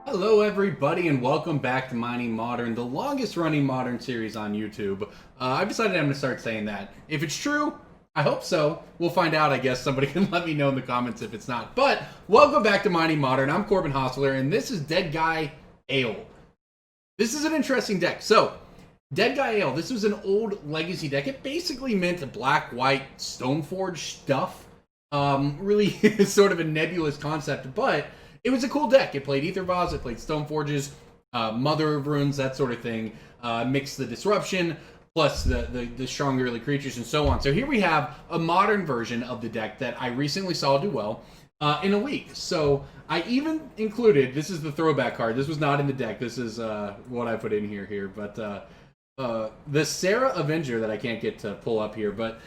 Hello everybody and welcome back to Mining Modern, the longest running Modern series on YouTube. I've decided I'm going to start saying that. If it's true, I hope so. We'll find out, I guess. Somebody can let me know in the comments if it's not. But welcome back to Mining Modern. I'm Corbin Hosler and this is Deadguy Ale. This is an interesting deck. So, Deadguy Ale, this was an old legacy deck. It basically meant black-white Stoneforge stuff. Really sort of a nebulous concept, but it was a cool deck. It played Aether Vials, it played Stoneforges, Mother of Runes, that sort of thing. Mixed the Disruption, plus the strong early creatures and so on. So here we have a modern version of the deck that I recently saw do well in a week. So I even included, this is the throwback card. This was not in the deck. This is what I put in here. But the Serra Avenger that I can't get to pull up here, but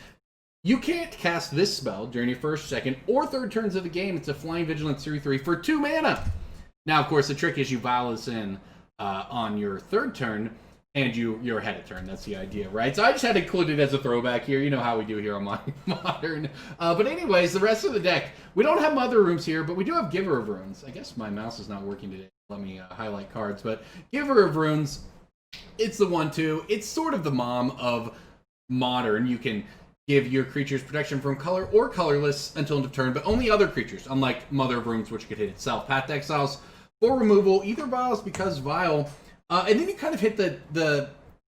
you can't cast this spell during your first, second, or third turns of the game. It's a Flying Vigilance 3/3 for 2 mana. Now, of course, the trick is you vial this in on your third turn, and you're ahead of turn. That's the idea, right? So I just had to include it as a throwback here. You know how we do here on Modern. But anyways, the rest of the deck, we don't have Mother Runes here, but we do have Giver of Runes. I guess my mouse is not working today. Let me highlight cards. But Giver of Runes, it's the 1/2. It's sort of the mom of Modern. You can give your creatures protection from color or colorless until end of turn, but only other creatures, unlike Mother of Runes, which could hit itself. Path to Exiles for removal, Aether Vials because Vial, and then you kind of hit the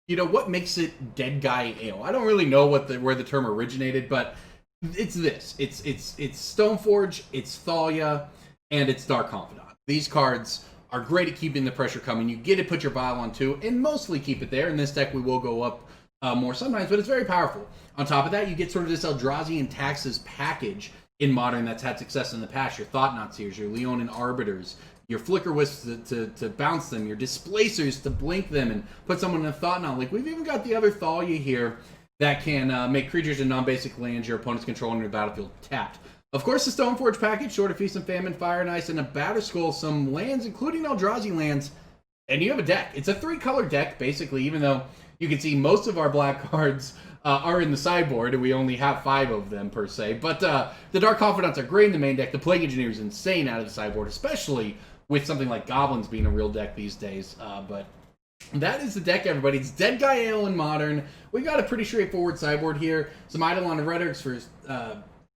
what makes it Deadguy Ale. I don't really know where the term originated, but it's this. It's Stoneforge, it's Thalia, and it's Dark Confidant. These cards are great at keeping the pressure coming. You get to put your Vial on too, and mostly keep it there. In this deck, we will go up more sometimes, but it's very powerful. On top of that, you get sort of this Eldrazi and Taxes package in Modern that's had success in the past. Your Thought-Knot Seers, your Leonin Arbiters, your Flickerwisps to bounce them, your Displacers to blink them and put someone in a Thought-Knot. Like, we've even got the other Thalia here that can make creatures and non-basic lands your opponents control on your battlefield tapped. Of course, the Stoneforge package, Sword of Feast and Famine, Fire and Ice, and a Batterskull, some lands, including Eldrazi lands, and you have a deck. It's a 3-color deck, basically, even though you can see most of our black cards are in the sideboard, and we only have 5 of them, per se. But the Dark Confidants are great in the main deck. The Plague Engineer is insane out of the sideboard, especially with something like Goblins being a real deck these days. But that is the deck, everybody. It's Deadguy Ale in Modern. We got a pretty straightforward sideboard here. Some Eidolon of Rhetoric for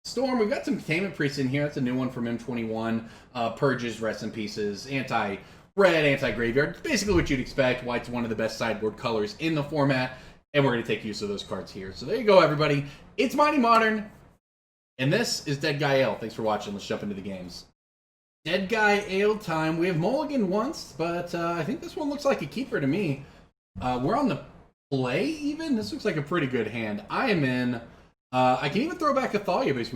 Storm. We've got some Containment Priest in here. That's a new one from M21. Purges, Rest in Pieces, Anti-Red, Anti-Graveyard. Basically what you'd expect. White's one of the best sideboard colors in the format. And we're going to take use of those cards here. So there you go, everybody. It's Mining Modern. And this is Deadguy Ale. Thanks for watching. Let's jump into the games. Deadguy Ale time. We have mulligan once, but I think this one looks like a keeper to me. We're on the play even. This looks like a pretty good hand. I am in. I can even throw back a Thalia base.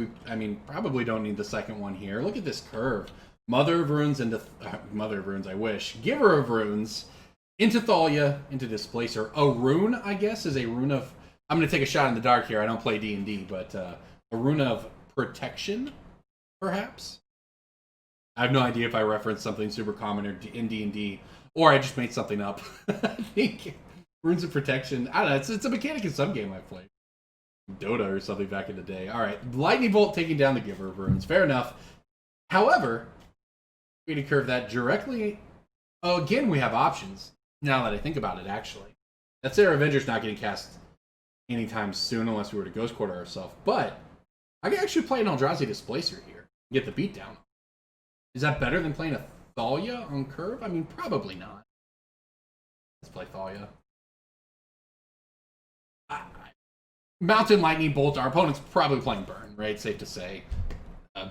Probably don't need the second one here. Look at this curve. Mother of Runes into Mother of Runes, I wish. Giver of Runes into Thalia, into Displacer. A rune, I guess, is a rune of... I'm going to take a shot in the dark here. I don't play D&D, but a rune of protection, perhaps? I have no idea if I referenced something super common in D&D, or I just made something up. I think runes of protection... I don't know, it's a mechanic in some game I've played. Dota or something back in the day. Alright, Lightning Bolt taking down the Giver of Runes. Fair enough. However, we're going to curve that directly... Oh, again, we have options. Now that I think about it, actually. That Serra Avenger's not getting cast anytime soon unless we were to Ghost Quarter ourselves. But I can actually play an Eldrazi Displacer here. Get the beatdown. Is that better than playing a Thalia on curve? I mean, probably not. Let's play Thalia. Mountain Lightning Bolt. Our opponent's probably playing Burn, right? Safe to say.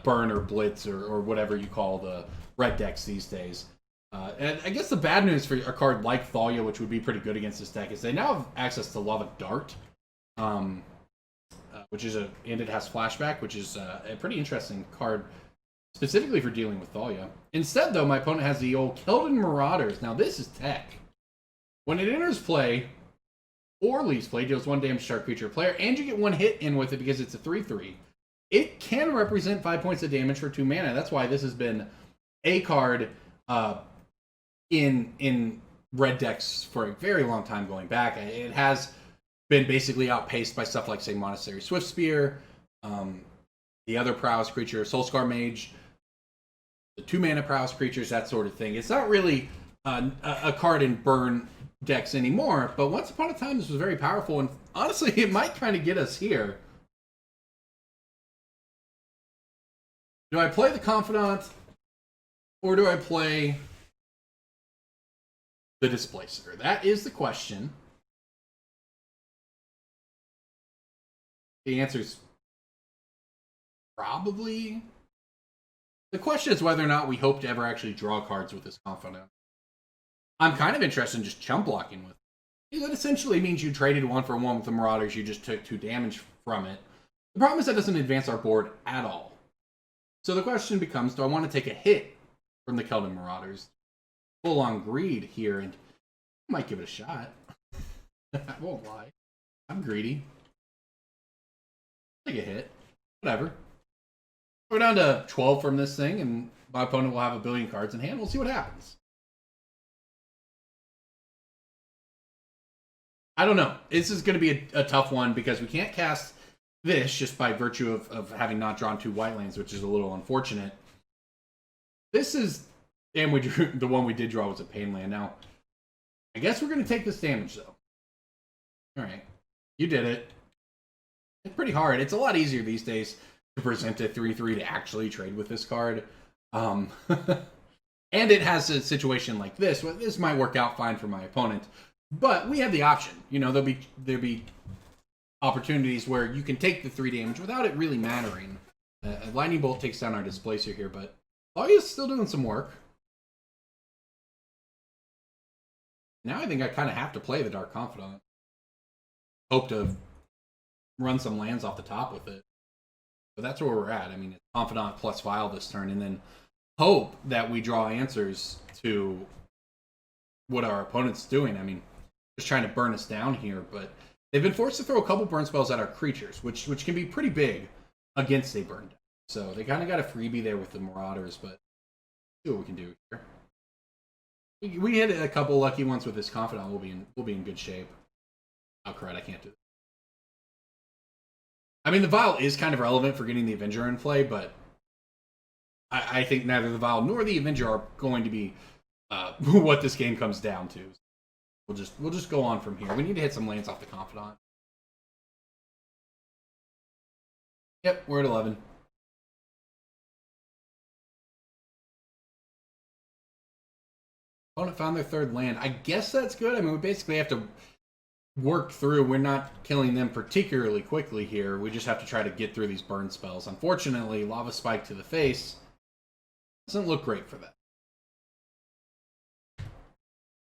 Burn or Blitz or whatever you call the red decks these days. And I guess the bad news for a card like Thalia, which would be pretty good against this deck, is they now have access to Lava Dart, which is and it has Flashback, which is a pretty interesting card, specifically for dealing with Thalia. Instead, though, my opponent has the old Keldon Marauders. Now, this is tech. When it enters play, or leaves play, deals 1 damage to target creature or player, and you get 1 hit in with it because it's a 3/3, it can represent 5 points of damage for 2 mana. That's why this has been a card in red decks for a very long time going back. It has been basically outpaced by stuff like, say, Monastery Swiftspear, the other prowess creature, Soulscar Mage, the 2-mana prowess creatures, that sort of thing. It's not really a card in burn decks anymore, but once upon a time this was very powerful, and honestly it might kind of get us here. Do I play the Confidant, or do I play the Displacer? That is the question. The answer is probably... The question is whether or not we hope to ever actually draw cards with this Confidant. I'm kind of interested in just chump blocking with it. That essentially means you traded 1-for-1 with the Marauders, you just took 2 damage from it. The problem is that doesn't advance our board at all. So the question becomes, do I want to take a hit from the Keldon Marauders? Full on greed here, and I might give it a shot. I won't lie. I'm greedy. Take a hit. Whatever. We're down to 12 from this thing, and my opponent will have a billion cards in hand. We'll see what happens. I don't know. This is going to be a tough one because we can't cast this just by virtue of having not drawn 2 white lands, which is a little unfortunate. This is... And we drew, the one we did draw was a pain land. Now, I guess we're going to take this damage, though. Alright. You did it. It's pretty hard. It's a lot easier these days to present a 3/3 to actually trade with this card. And it has a situation like this. Well, this might work out fine for my opponent. But we have the option. You know, there'll be opportunities where you can take the 3 damage without it really mattering. Lightning Bolt takes down our Displacer here, but Thalia's still doing some work. Now I think I kind of have to play the Dark Confidant. Hope to run some lands off the top with it. But that's where we're at. I mean, it's Confidant plus Vial this turn, and then hope that we draw answers to what our opponent's doing. I mean, just trying to burn us down here, but they've been forced to throw a couple burn spells at our creatures, which can be pretty big against a burn deck. So they kind of got a freebie there with the Marauders, but see what we can do here. We hit a couple lucky ones with this Confidant. We'll be in good shape. Oh crud, I can't do that. I mean, the Vial is kind of relevant for getting the Avenger in play, but I think neither the Vial nor the Avenger are going to be what this game comes down to. We'll just go on from here. We need to hit some lands off the Confidant. Yep, we're at 11. Opponent found their 3rd land. I guess that's good. I mean, we basically have to work through. We're not killing them particularly quickly here. We just have to try to get through these burn spells. Unfortunately, Lava Spike to the face doesn't look great for that.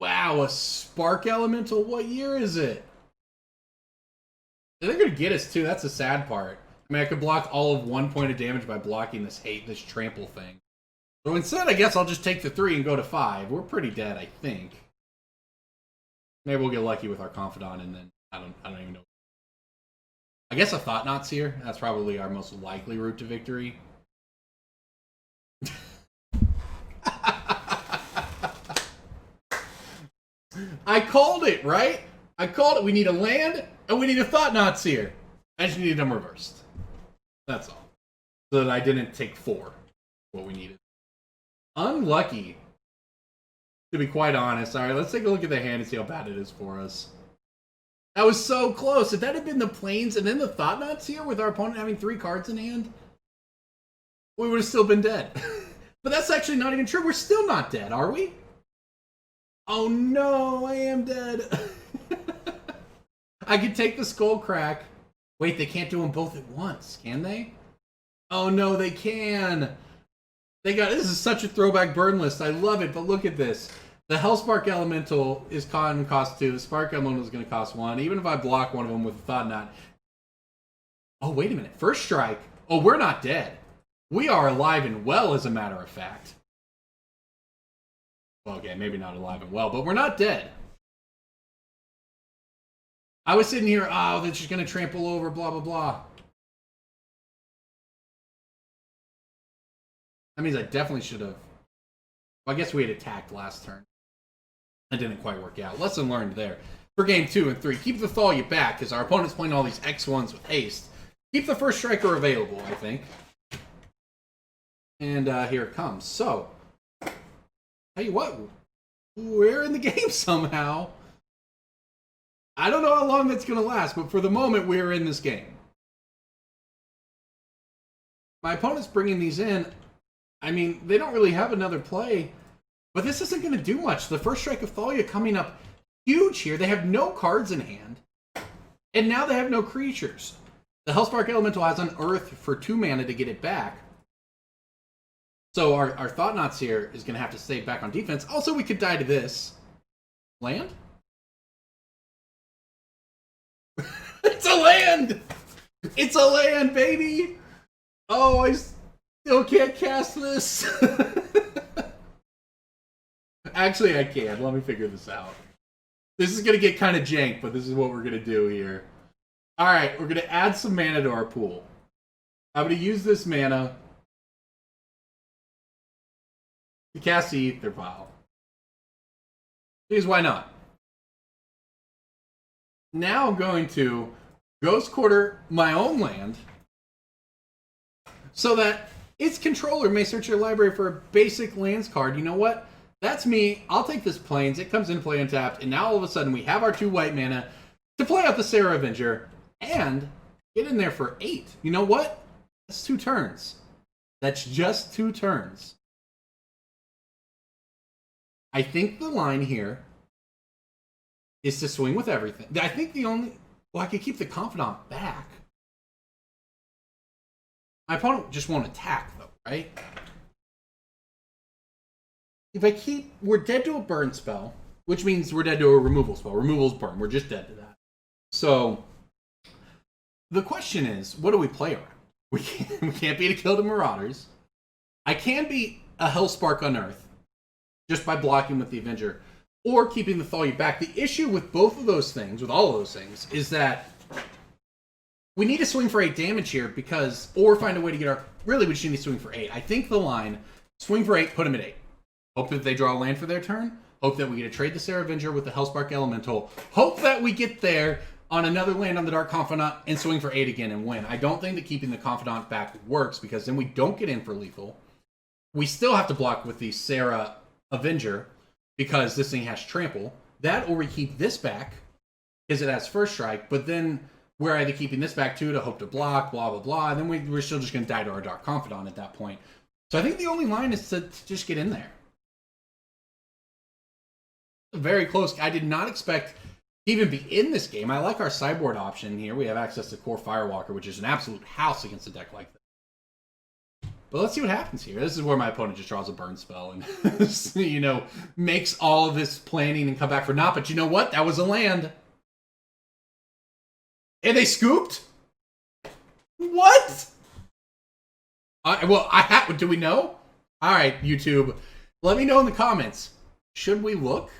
Wow, a Spark Elemental? What year is it? They're going to get us too. That's the sad part. I mean, I could block all of 1 point of damage by blocking this trample thing. So instead, I guess I'll just take the 3 and go to 5. We're pretty dead, I think. Maybe we'll get lucky with our Confidant, and then I don't even know. I guess a Thought-Knot Seer. That's probably our most likely route to victory. I called it, right? I called it. We need a land, and we need a Thought-Knot Seer. I just needed them reversed. That's all. So that I didn't take 4. What we needed. Unlucky. To be quite honest. Alright, let's take a look at the hand and see how bad it is for us. That was so close. If that had been the Plains and then the Thought-Knot Seer with our opponent having 3 cards in hand, we would have still been dead. But that's actually not even true. We're still not dead, are we? Oh no, I am dead. I could take the Skull Crack. Wait, they can't do them both at once, can they? Oh no, they can. This is such a throwback burn list. I love it, but look at this. The Hellspark Elemental is going to cost 2. The Spark Elemental is going to cost 1. Even if I block one of them with a Thought-Knot. Oh, wait a minute. First strike. Oh, we're not dead. We are alive and well, as a matter of fact. Well, okay, maybe not alive and well, but we're not dead. I was sitting here, oh, they're just going to trample over, blah, blah, blah. That means I definitely should have... Well, I guess we had attacked last turn. That didn't quite work out. Lesson learned there. For game 2 and 3, keep the Thalia back, because our opponent's playing all these X1s with haste. Keep the first striker available, I think. And here it comes. So, tell you what, we're in the game somehow. I don't know how long that's going to last, but for the moment, we're in this game. My opponent's bringing these in. I mean, they don't really have another play, but this isn't going to do much. The first strike of Thalia coming up huge here. They have no cards in hand, and now they have no creatures. The Hellspark Elemental has Unearth for 2 mana to get it back. So our Thought-Knot Seer is going to have to stay back on defense. Also, we could die to this. Land? It's a land! It's a land, baby! Oh, I still can't cast this. Actually, I can. Let me figure this out. This is going to get kind of jank, but this is what we're going to do here. Alright, we're going to add some mana to our pool. I'm going to use this mana to cast the Aether Vial. Because why not? Now I'm going to Ghost Quarter my own land so that its controller may search your library for a basic lands card. You know what? That's me. I'll take this Plains. It comes in play untapped, and now all of a sudden we have our 2 white mana to play out the Serra Avenger and get in there for 8. You know what? That's 2 turns. That's just 2 turns. I think the line here is to swing with everything. I think the only... Well, I could keep the Confidant back. My opponent just won't attack, though, right? If I keep... We're dead to a burn spell, which means we're dead to a removal spell. Removal's burn. We're just dead to that. So, the question is, what do we play around? We can't beat a Kill to Marauders. I can beat a Hellspark Unearth just by blocking with the Avenger, or keeping the Thalia back. The issue with both of those things, with all of those things, is that we need to swing for 8 damage here because, or find a way to get our, really we just need to swing for 8. I think the line, swing for 8, put them at 8. Hope that they draw a land for their turn. Hope that we get to trade the Serra Avenger with the Hellspark Elemental. Hope that we get there on another land on the Dark Confidant and swing for 8 again and win. I don't think that keeping the Confidant back works because then we don't get in for lethal. We still have to block with the Serra Avenger because this thing has trample. That, or we keep this back because it has first strike, but then we're either keeping this back too to hope to block, blah, blah, blah, and then we're still just going to die to our Dark Confidant at that point. So I think the only line is to just get in there. Very close. I did not expect to even be in this game. I like our sideboard option here. We have access to Kor Firewalker, which is an absolute house against a deck like this. But let's see what happens here. This is where my opponent just draws a burn spell and, you know, makes all of this planning and come back for naught. But you know what? That was a land. And they scooped? What? Do we know? All right, YouTube. Let me know in the comments. Should we look?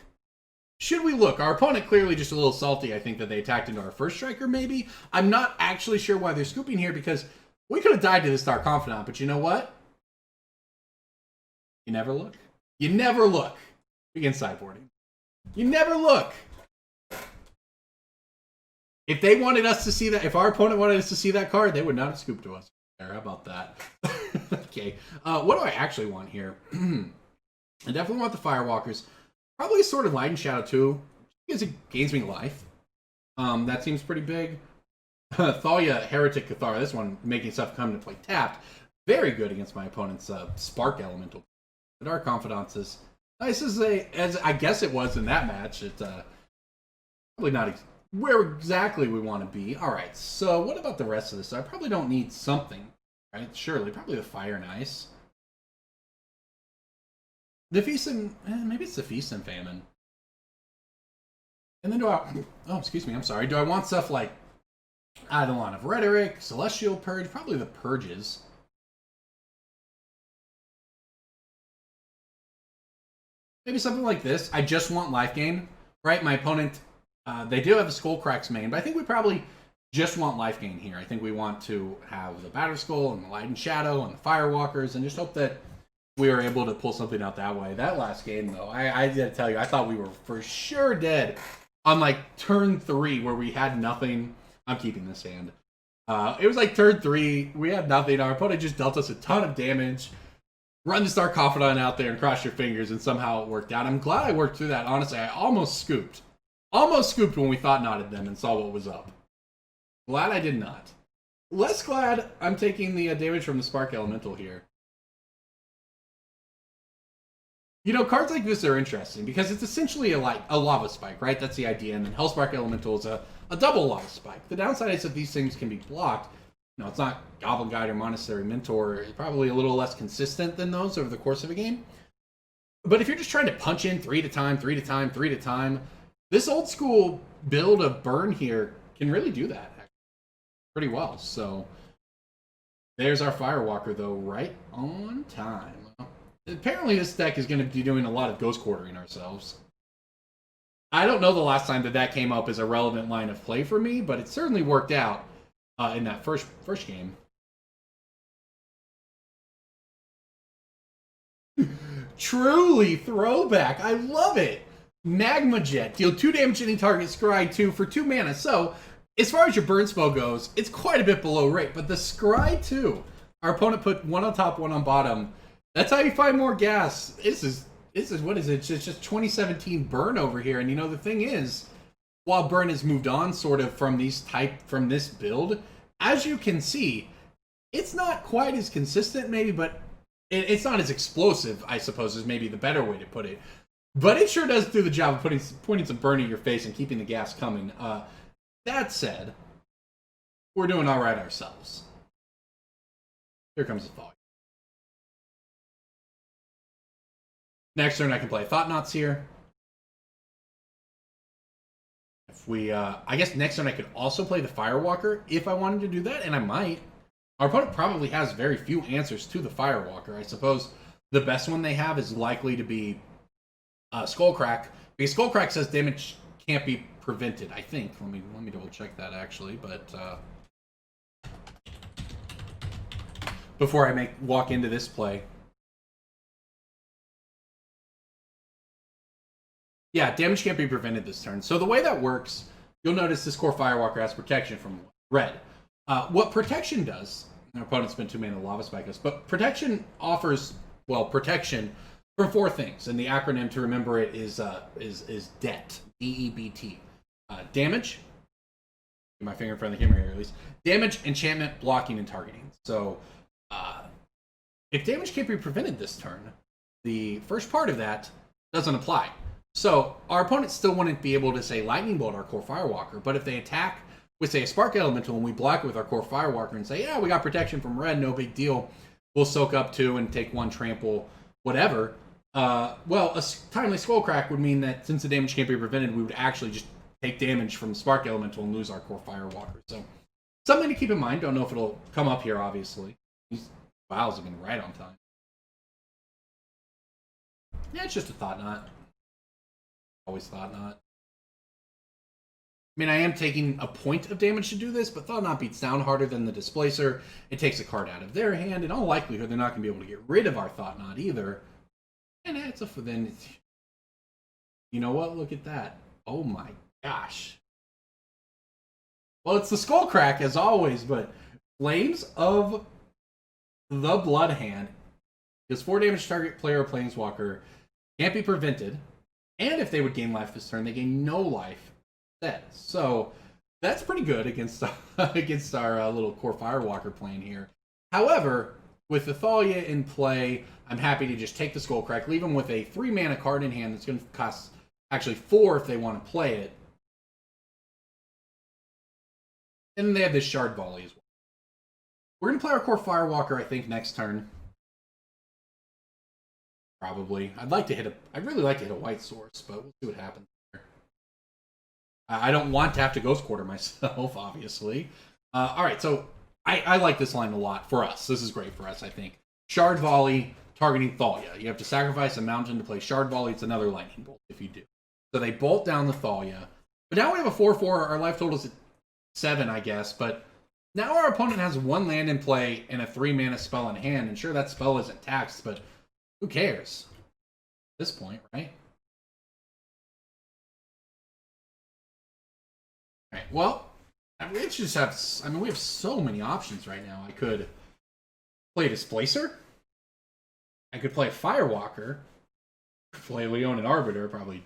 Should we look? Our opponent clearly just a little salty. I think that they attacked into our first striker, maybe. I'm not actually sure why they're scooping here because we could have died to this Dark Confidant, but you know what? You never look. You never look. Begin sideboarding. You never look. If they wanted us to see that, if our opponent wanted us to see that card, they would not have scooped to us. How about that? Okay. What do I actually want here? I definitely want the Firewalkers. Probably a Sword of Light and Shadow too, because it gains me life. That seems pretty big. Thalia, Heretic, Cathar. This one making stuff come to play tapped. Very good against my opponent's Spark Elemental. The Dark Confidant is nice as I guess it was in that match. It's probably not where exactly we want to be. All right, so what about the rest of this? I probably don't need something, right? Surely, probably the Fire and Ice. The Feast and maybe it's the Feast and Famine. And then do I want stuff like Eidolon of Rhetoric, Celestial Purge, probably the Purges. Maybe something like this. I just want life gain, right? My opponent, they do have a Skullcrack's main, but I think we probably just want life gain here. I think we want to have the Batterskull and the Light and Shadow and the Firewalkers and just hope that we were able to pull something out that way. That last game, though, I got to tell you, I thought we were for sure dead on like turn 3 where we had nothing. I'm keeping this hand. It was like turn 3. We had nothing. Our opponent just dealt us a ton of damage. run this Dark Confidant out there and cross your fingers, and somehow it worked out. I'm glad I worked through that. Honestly, I almost scooped. Almost scooped when we Thought-Knotted them and saw what was up. Glad I did not. Less glad I'm taking the damage from the Spark Elemental here. You know, cards like this are interesting because it's essentially a Lava Spike, right? That's the idea. And then Hellspark Elemental is a double Lava Spike. The downside is that these things can be blocked. You know, it's not Goblin Guide or Monastery Mentor. It's probably a little less consistent than those over the course of a game. But if you're just trying to punch in 3 at a time, 3 at a time, 3 at a time, this old school build of Burn here can really do that pretty well. So there's our Firewalker, though, right on time. Apparently this deck is going to be doing a lot of Ghost Quartering ourselves. I don't know the last time that came up as a relevant line of play for me, but it certainly worked out in that first game. Truly throwback. I love it. Magma Jet. Deal 2 damage to any target, scry 2 for 2 mana. So, as far as your burn spell goes, it's quite a bit below rate. But the scry 2, our opponent put 1 on top, 1 on bottom. That's how you find more gas. This is what is it? It's just 2017 Burn over here. And you know, the thing is, while Burn has moved on sort of from this build, as you can see, it's not quite as consistent maybe, but it's not as explosive, I suppose, is maybe the better way to put it. But it sure does do the job of pointing some burn in your face and keeping the gas coming. That said, we're doing all right ourselves. Here comes the Thalia. Next turn I can play Thought-Knot Seer. If we, I guess next turn I could also play the Firewalker if I wanted to do that, and I might. Our opponent probably has very few answers to the Firewalker. I suppose the best one they have is likely to be Skullcrack, because Skullcrack says damage can't be prevented, I think. Let me double check that actually, but before I walk into this play. Yeah, damage can't be prevented this turn. So the way that works, you'll notice this Kor Firewalker has protection from red. What protection does, our opponent spent 2 mana to Lava Spike us, but protection offers, well, protection from 4 things, and the acronym to remember it is DEBT, D-E-B-T. Damage, get my finger in front of the camera here at least. Damage, enchantment, blocking, and targeting. So if damage can't be prevented this turn, the first part of that doesn't apply. So our opponent still wouldn't be able to, say, Lightning Bolt our Kor Firewalker, but if they attack with, say, a Spark Elemental and we block it with our Kor Firewalker and say, yeah, we got protection from red, no big deal, we'll soak up 2 and take 1 trample, whatever. Well, a timely Skullcrack would mean that since the damage can't be prevented, we would actually just take damage from Spark Elemental and lose our Kor Firewalker. So something to keep in mind. Don't know if it'll come up here, obviously. These files have been right on time. Yeah, it's just a Thought-Knot. Always Thought-Knot. I mean, I am taking a point of damage to do this, but Thought-Knot beats down harder than the Displacer. It takes a card out of their hand. In all likelihood, they're not going to be able to get rid of our Thought-Knot either. And it's a... then, you know what? Look at that. Oh my gosh. Well, it's the Skullcrack, as always, but Flames of the Bloodhand does 4 damage to target player or planeswalker. Can't be prevented. And if they would gain life this turn, they gain no life instead. So that's pretty good against our little Kor Firewalker plane here. However, with the Thalia in play, I'm happy to just take the Skullcrack, leave them with a 3 mana card in hand that's going to cost actually 4 if they want to play it. And then they have this Shard Volley as well. We're going to play our Kor Firewalker, I think, next turn. Probably. I'd really like to hit a white source, but we'll see what happens there. I don't want to have to Ghost Quarter myself, obviously. Alright, so I like this line a lot for us. This is great for us, I think. Shard Volley, targeting Thalia. You have to sacrifice a mountain to play Shard Volley. It's another Lightning Bolt if you do. So they bolt down the Thalia. But now we have a 4-4. Our life total is at 7, I guess. But now our opponent has 1 land in play and a 3 mana spell in hand. And sure, that spell isn't taxed, but who cares? At this point, right? Alright, well, we just have, we have so many options right now. I could play Displacer. I could play Firewalker, play Leonin Arbiter, probably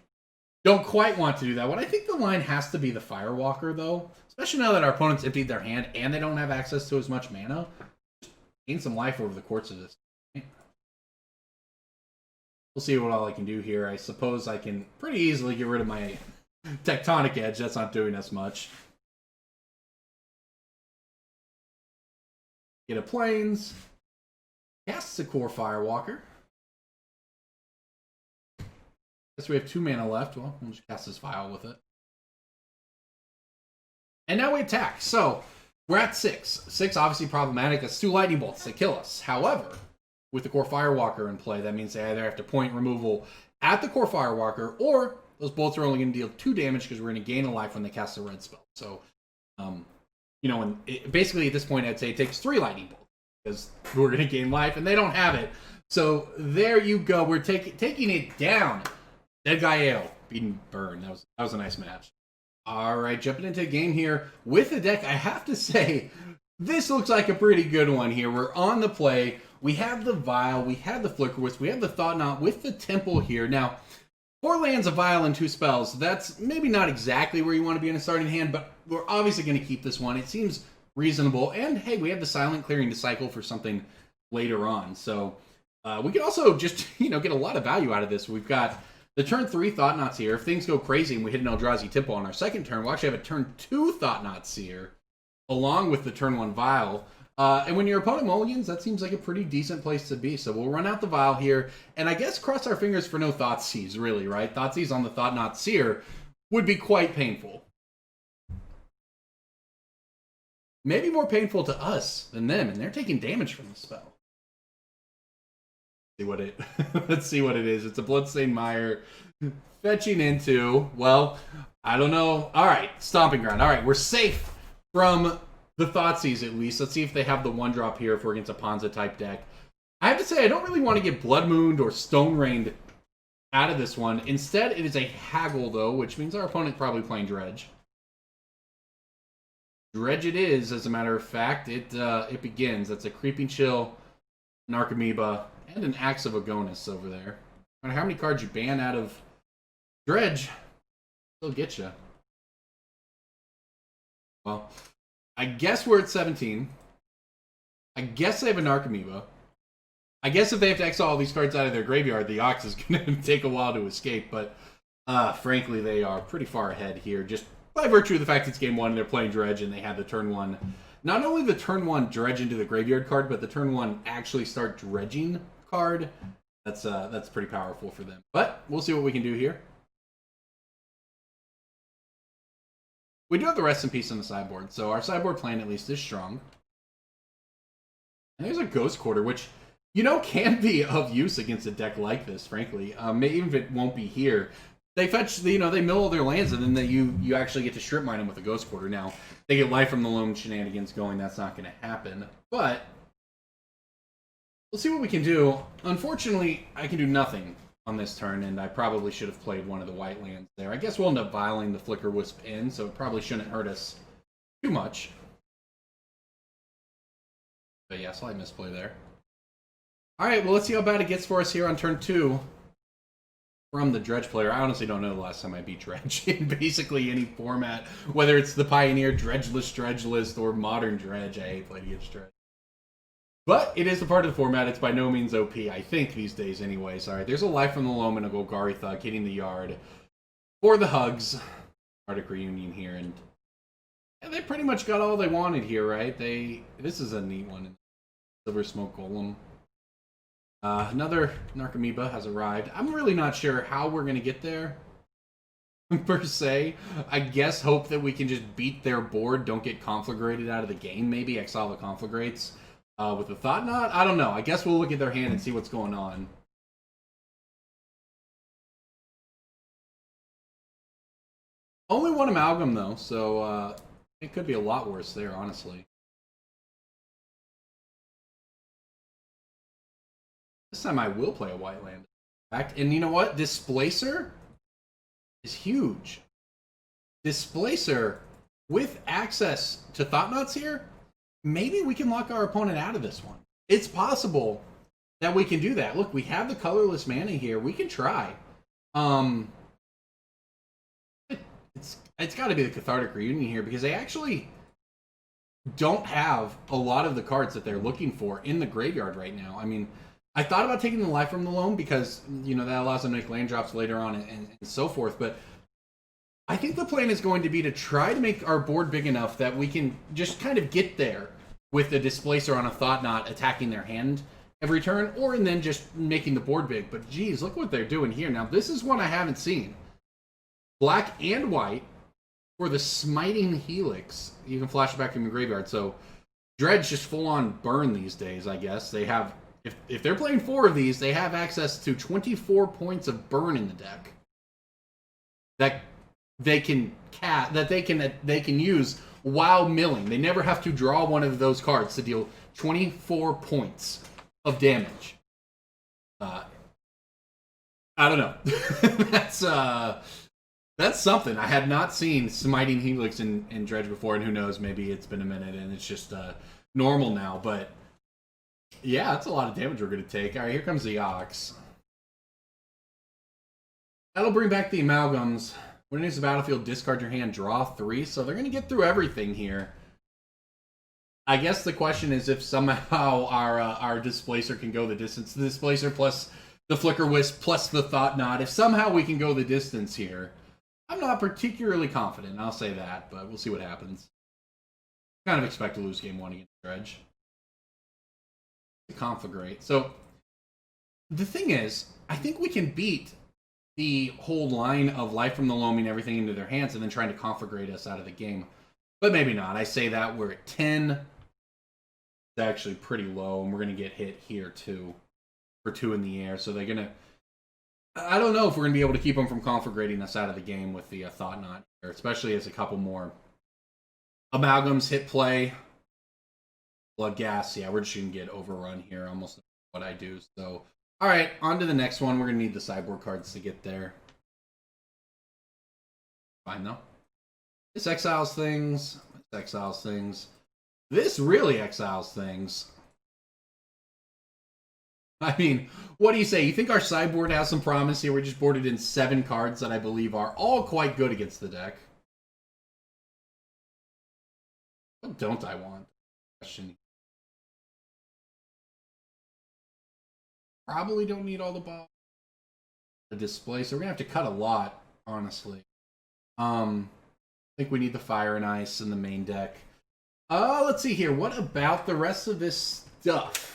don't quite want to do that one. I think the line has to be the Firewalker, though. Especially now that our opponents emptied their hand and they don't have access to as much mana. Just gain some life over the course of this. We'll see what all I can do here. I suppose I can pretty easily get rid of my Tectonic Edge. That's not doing us much. Get a Plains. Casts a Kor Firewalker. Guess we have 2 mana left. Well, we'll just cast this Vial with it. And now we attack. So, we're at 6. 6 obviously problematic. That's 2 lightning bolts that kill us. However, with the Kor Firewalker in play, that means they either have to point removal at the Kor Firewalker, or those bolts are only going to deal 2 damage because we're going to gain a life when they cast a red spell. So, you know, and basically at this point, I'd say it takes 3 lightning bolts because we're going to gain life, and they don't have it. So there you go. We're taking it down. Deadguy Ale beating Burn. That was a nice match. All right, jumping into a game here with the deck. I have to say, this looks like a pretty good one here. We're on the play. We have the Vial. We have the Flickerwisp. We have the Thought-Knot with the Temple here. Now, 4 lands, a Vial, and 2 spells. That's maybe not exactly where you want to be in a starting hand, but we're obviously going to keep this one. It seems reasonable. And, hey, we have the Silent Clearing to cycle for something later on. So, we can also just, you know, get a lot of value out of this. We've got the turn 3 Thought-Knot Seer. If things go crazy and we hit an Eldrazi Temple on our second turn, we'll actually have a turn 2 Thought-Knot Seer along with the turn 1 Vial. And when your opponent mulligans, that seems like a pretty decent place to be. So we'll run out the Vial here. And I guess cross our fingers for no Thoughtseize, really, right? Thoughtseize on the Thought-Knot Seer would be quite painful. Maybe more painful to us than them, and they're taking damage from the spell. Let's see what it is. It's a Bloodstained Mire fetching into, well, I don't know. All right, Stomping Ground. All right, we're safe from the Thoughtseize at least. Let's see if they have the 1-drop here if we're against a Ponza type deck. I have to say, I don't really want to get Blood Mooned or Stone Rained out of this one. Instead, it is a Haggle, though, which means our opponent probably playing Dredge. Dredge it is, as a matter of fact. It begins. That's a Creeping Chill, an Archamoeba, and an Axe of Agonis over there. No matter how many cards you ban out of Dredge, it'll get you. Well, I guess we're at 17. I guess they have an Archamoeba. I guess if they have to exile all these cards out of their graveyard, the Ox is going to take a while to escape. But frankly, they are pretty far ahead here. Just by virtue of the fact it's game 1 and they're playing Dredge and they had the turn 1. Not only the turn 1 Dredge into the graveyard card, but the turn 1 actually start dredging card. That's pretty powerful for them. But we'll see what we can do here. We do have the Rest in Peace on the sideboard, so our sideboard plan at least is strong. And there's a Ghost Quarter, which, you know, can be of use against a deck like this, frankly. Maybe even if it won't be here. They fetch, you know, they mill all their lands, and then you actually get to strip mine them with a Ghost Quarter. Now, they get life from the Loam shenanigans going. That's not going to happen. But we'll see what we can do. Unfortunately, I can do nothing on this turn, and I probably should have played one of the white lands there. I guess we'll end up vialing the Flickerwisp in, so it probably shouldn't hurt us too much. But yeah, slight misplay there. Alright, well, let's see how bad it gets for us here on turn 2 from the Dredge player. I honestly don't know the last time I beat Dredge in basically any format, whether it's the Pioneer Dredge List, or Modern Dredge. I hate playing against Dredge. But it is a part of the format. It's by no means OP, I think, these days anyways. Alright, there's a life from the Loam and a Golgari Thug hitting the yard for the hugs. Arctic Reunion here, and they pretty much got all they wanted here, right? This is a neat one. Silver Smoke Golem. Another Archamoeba has arrived. I'm really not sure how we're going to get there, per se. I guess hope that we can just beat their board, don't get Conflagrated out of the game, maybe exile the Conflagrates. With the Thought-Knot? I don't know. I guess we'll look at their hand and see what's going on. Only one Amalgam, though, so it could be a lot worse there, honestly. This time I will play a white land. In fact, and you know what? Displacer is huge. Displacer, with access to Thought-Knot Seer, maybe we can lock our opponent out of this one. It's possible that we can do that. Look, we have the colorless mana here. We can try. It's got to be the Cathartic Reunion here because they actually don't have a lot of the cards that they're looking for in the graveyard right now. I mean, I thought about taking the Life from the Loam because, you know, that allows them to make land drops later on and so forth, but I think the plan is going to be to try to make our board big enough that we can just kind of get there with the Displacer on a Thought-Knot attacking their hand every turn, or and then just making the board big. But geez, look what they're doing here. Now, this is one I haven't seen. Black and white for the Smiting Helix. You can flash it back from your graveyard. So Dredge just full-on burn these days, I guess. They have, if they're playing 4 of these, they have access to 24 points of burn in the deck that they can use while milling. They never have to draw one of those cards to deal 24 points of damage. I don't know. That's something. I had not seen Smiting Helix in Dredge before, and who knows, maybe it's been a minute and it's just normal now, but yeah, that's a lot of damage we're going to take. All right, here comes the Ox. That'll bring back the Amalgams. When it enters the battlefield, discard your hand, draw 3. So they're going to get through everything here. I guess the question is if somehow our Displacer can go the distance. The Displacer plus the Flickerwisp plus the Thought-Knot. If somehow we can go the distance here. I'm not particularly confident, I'll say that, but we'll see what happens. Kind of expect to lose game 1 against Dredge. Conflagrate. So, the thing is, I think we can beat the whole line of Life from the Loam and everything into their hands and then trying to conflagrate us out of the game. But maybe not. I say that we're at 10. It's actually pretty low, and we're going to get hit here, too, for 2 in the air. So they're going to... I don't know if we're going to be able to keep them from conflagrating us out of the game with the Thought-Knot here, especially as a couple more Amalgams hit play. Blood Gas, yeah, we're just going to get overrun here, almost what I do. So, all right, on to the next one. We're going to need the sideboard cards to get there. Fine, though. This exiles things. This exiles things. This really exiles things. I mean, what do you say? You think our sideboard has some promise here? We just boarded in 7 cards that I believe are all quite good against the deck. What don't I want? Question. Probably don't need all the balls. The Displacer. We're going to have to cut a lot, honestly. I think we need the Fire and Ice in the main deck. Let's see here. What about the rest of this stuff?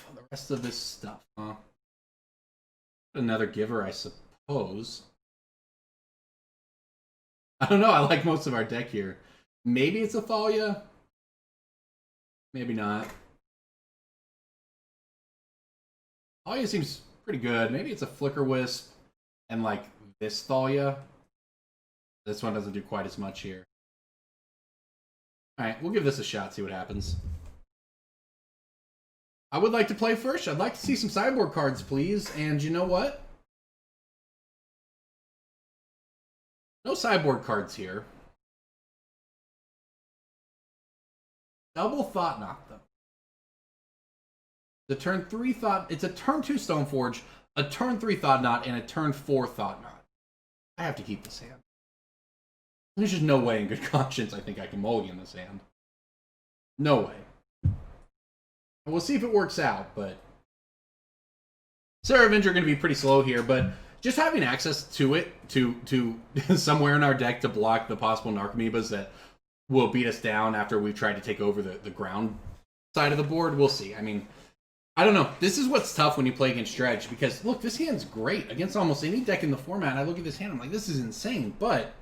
Huh? Another giver, I suppose. I don't know. I like most of our deck here. Maybe it's a Thalia. Maybe not. Thalia seems pretty good. Maybe it's a Flickerwisp and like this Thalia. This one doesn't do quite as much here. Alright, we'll give this a shot, see what happens. I would like to play first. I'd like to see some sideboard cards, please. And you know what? No sideboard cards here. Double Thought-Knot, though. The turn 3 Thought... It's a turn 2 Stoneforge, a turn 3 Thought-Knot, and a turn 4 Thought-Knot. I have to keep this hand. There's just no way in good conscience I think I can mulligan this hand. No way. We'll see if it works out, but... Serra Avenger are going to be pretty slow here, but just having access to it, to somewhere in our deck to block the possible Narcomoebas that will beat us down after we've tried to take over the ground side of the board, we'll see. I mean, I don't know. This is what's tough when you play against Dredge, because, look, this hand's great against almost any deck in the format. I look at this hand, I'm like, this is insane, but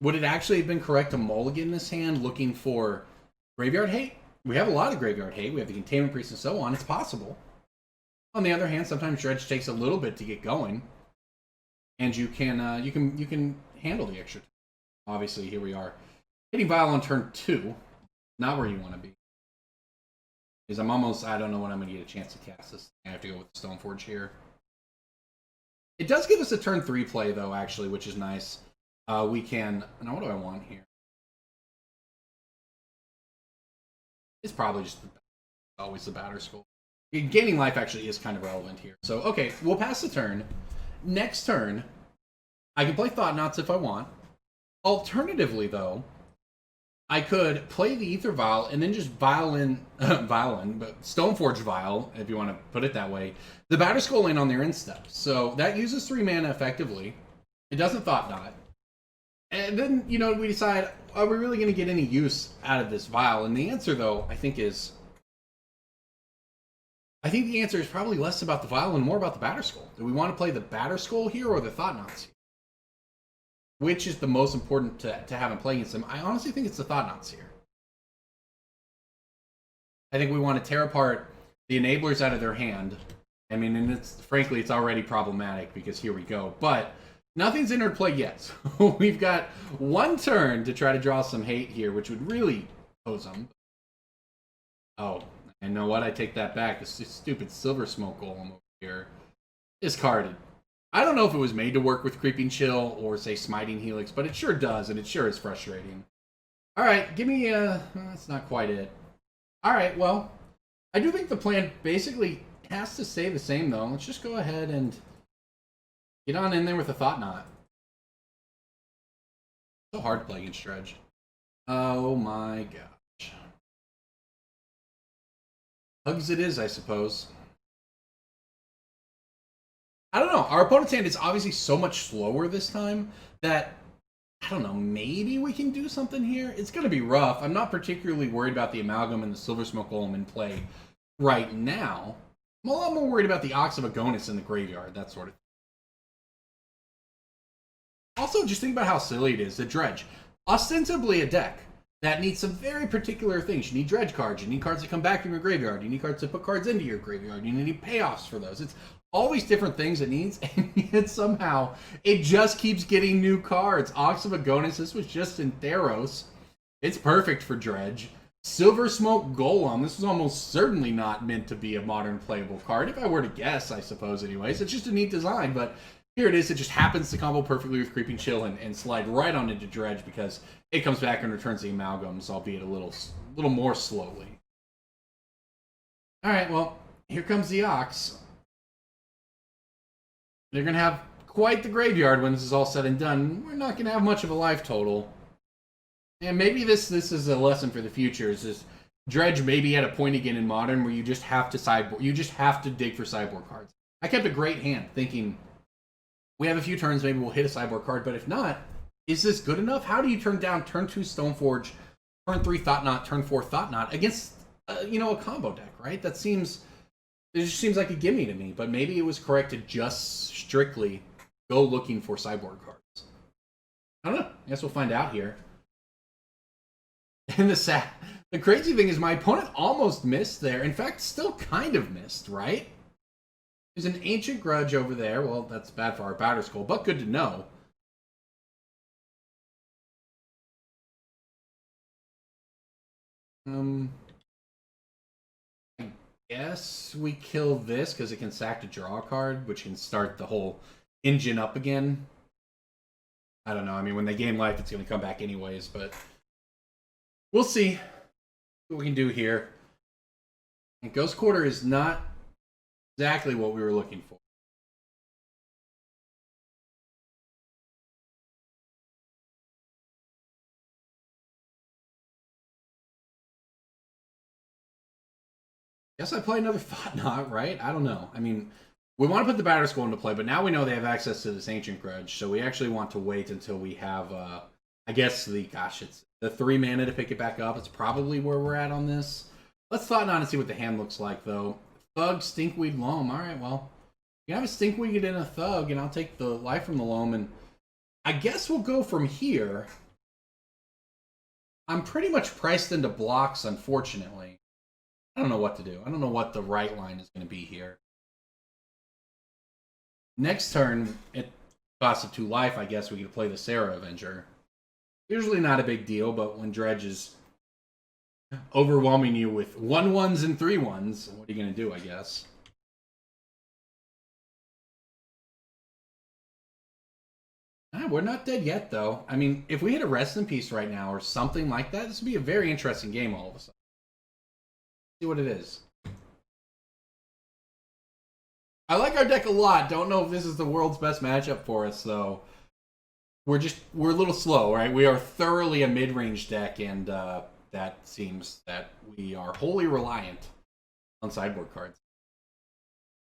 would it actually have been correct to mulligan this hand looking for graveyard hate? We have a lot of graveyard hate. We have the Containment Priest and so on. It's possible. On the other hand, sometimes Dredge takes a little bit to get going, and you can handle the extra time. Obviously, here we are. Hitting Vial on turn 2. Not where you want to be. Because I don't know when I'm going to get a chance to cast this. I have to go with the Stoneforge here. It does give us a turn 3 play, though, actually, which is nice. We can... Now, what do I want here? It's probably just always the Batterskull. Gaining life actually is kind of relevant here. So, okay, we'll pass the turn. Next turn, I can play Thought-Knots if I want. Alternatively, though, I could play the Aether Vial and then just but Stoneforge Vial, if you want to put it that way, the Batterskull in on their end step. So that uses 3 mana effectively. It doesn't Thought-Knot. And then, you know, we decide, are we really going to get any use out of this Vial? And the answer, though, I think the answer is probably less about the Vial and more about the Batterskull. Do we want to play the Batterskull here or the Thought-Knot Seer? Which is the most important to have in play against them? I honestly think it's the Thought-Knot Seer. I think we want to tear apart the enablers out of their hand. I mean, and frankly, it's already problematic because here we go. But nothing's entered play yet. So we've got 1 turn to try to draw some hate here, which would really pose them. Oh, you know what? I take that back. This stupid Silver Smoke Golem over here. Discarded. I don't know if it was made to work with Creeping Chill or, say, Smiting Helix, but it sure does, and it sure is frustrating. Alright, give me that's not quite it. Alright, well, I do think the plan basically has to stay the same, though. Let's just go ahead and get on in there with a Thought-Knot. So hard to play against Dredge. Oh my gosh. Hugs it is, I suppose. I don't know. Our opponent's hand is obviously so much slower this time that, I don't know, maybe we can do something here. It's going to be rough. I'm not particularly worried about the Amalgam and the Silver Smoke Golem in play right now. I'm a lot more worried about the Ox of Agonis in the graveyard, that sort of thing. Also, just think about how silly it is. The Dredge, ostensibly a deck that needs some very particular things. You need Dredge cards. You need cards that come back from your graveyard. You need cards that put cards into your graveyard. You need payoffs for those. It's all these different things it needs, and yet somehow it just keeps getting new cards. Ox of Agonis, this was just in Theros. It's perfect for Dredge. Silver Smoke Golem, this was almost certainly not meant to be a modern playable card, if I were to guess, I suppose, anyways. It's just a neat design, but here it is. It just happens to combo perfectly with Creeping Chill and slide right on into Dredge because it comes back and returns the Amalgams, albeit a little more slowly. Alright, well, here comes the Ox. They're going to have quite the graveyard when this is all said and done. We're not going to have much of a life total. And maybe this is a lesson for the future. Is this Dredge maybe at a point again in Modern where you just have to sideboard. You just have to dig for sideboard cards. I kept a great hand thinking, we have a few turns, maybe we'll hit a sideboard card. But if not, is this good enough? How do you turn down turn 2 Stoneforge, turn 3 Thought-Knot, turn 4 Thought-Knot against, a combo deck, right? It just seems like a gimme to me, but maybe it was correct to just strictly go looking for sideboard cards. I don't know. I guess we'll find out here. And the crazy thing is my opponent almost missed there. In fact, still kind of missed, right? There's an Ancient Grudge over there. Well, that's bad for our Batterskull, but good to know. Yes, we kill this because it can sack to draw a card, which can start the whole engine up again. I don't know. I mean, when they gain life, it's going to come back anyways, but we'll see what we can do here. And Ghost Quarter is not exactly what we were looking for. Guess I play another Thought-Knot, right? I don't know. I mean, we want to put the Batterskull into play, but now we know they have access to this Ancient Grudge, so we actually want to wait until we have, I guess, it's the 3 mana to pick it back up. It's probably where we're at on this. Let's Thought-Knot and see what the hand looks like, though. Thug, Stinkweed, Loam. All right, well, you have a Stinkweed and a Thug, and I'll take the life from the Loam, and I guess we'll go from here. I'm pretty much priced into blocks, unfortunately. I don't know what to do. I don't know what the right line is going to be here. Next turn, it costs of 2 life, I guess we could play the Serra Avenger. Usually not a big deal, but when Dredge is overwhelming you with 1/1s and 3/1s, what are you going to do, I guess? We're not dead yet, though. I mean, if we hit a Rest in Peace right now or something like that, this would be a very interesting game all of a sudden. See what it is. I like our deck a lot. Don't know if this is the world's best matchup for us, though. We're a little slow, right? We are thoroughly a mid-range deck, and that seems that we are wholly reliant on sideboard cards.